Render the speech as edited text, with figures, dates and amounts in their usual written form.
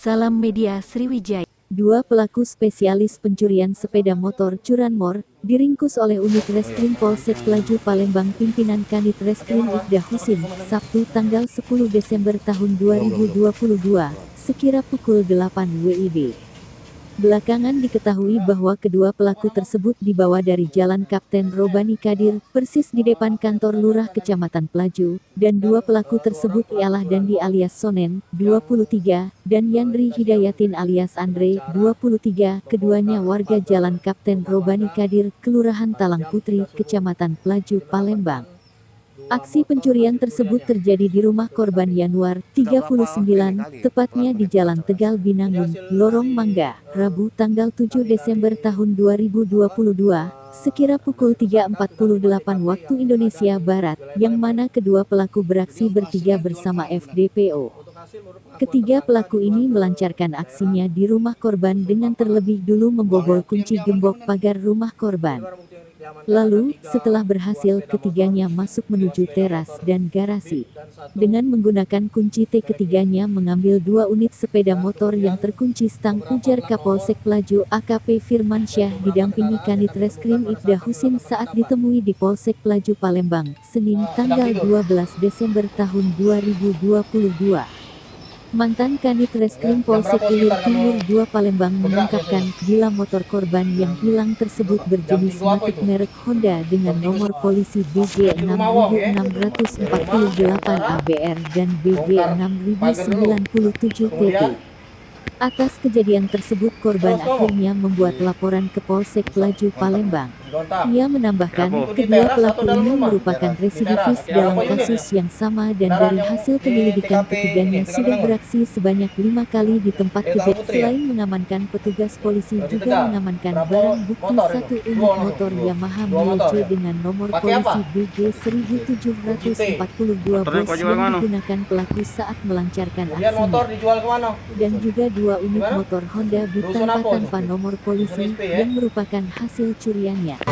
Salam Media Sriwijaya. Dua pelaku spesialis pencurian sepeda motor curanmor diringkus oleh unit Reskrim Polsek Pelaju Palembang pimpinan Kanit Reskrim Ibda Husin, Sabtu tanggal 10 Desember tahun 2022, sekira pukul 8 WIB. Belakangan diketahui bahwa kedua pelaku tersebut dibawa dari Jalan Kapten Robani Kadir, persis di depan kantor Lurah Kecamatan Pelaju, dan dua pelaku tersebut ialah Dandi alias Sonen, 23, dan Yandri Hidayatin alias Andre, 23, keduanya warga Jalan Kapten Robani Kadir, Kelurahan Talang Putri, Kecamatan Pelaju, Palembang. Aksi pencurian tersebut terjadi di rumah korban Yanuar, 39, tepatnya di Jalan Tegal Binangun, Lorong Mangga, Rabu tanggal 7 Desember tahun 2022, sekira pukul 3.48 waktu Indonesia Barat, yang mana kedua pelaku beraksi bertiga bersama FDPO. Ketiga pelaku ini melancarkan aksinya di rumah korban dengan terlebih dulu membobol kunci gembok pagar rumah korban. Lalu, setelah berhasil, ketiganya masuk menuju teras dan garasi. Dengan menggunakan kunci T, ketiganya mengambil dua unit sepeda motor yang terkunci stang, ujar Kapolsek Pelaju AKP Firmansyah didampingi Kanit Reskrim Ibda Husin saat ditemui di Polsek Pelaju Palembang, Senin tanggal 12 Desember tahun 2022. Mantan Kanit Reskrim Polsek Ilir Timur 2 Palembang mengungkapkan, bila motor korban yang hilang tersebut berjenis Matic merek Honda dengan nomor polisi BG 6648 ABR dan BG 6097 TT. Atas kejadian tersebut korban akhirnya membuat laporan ke Polsek Pelaju Palembang. Ia menambahkan, kedua pelaku ini merupakan residivis dalam kasus yang sama dan dari hasil penyelidikan ketiganya sudah beraksi sebanyak 5 kali di tempat kejadian. Selain mengamankan, petugas polisi juga mengamankan barang bukti satu unit motor Yamaha Mio J dengan nomor polisi BG 1742 Bos yang digunakan pelaku saat melancarkan aksinya. Dan juga dua unit motor Honda Beat tanpa nomor polisi yang merupakan hasil curiannya.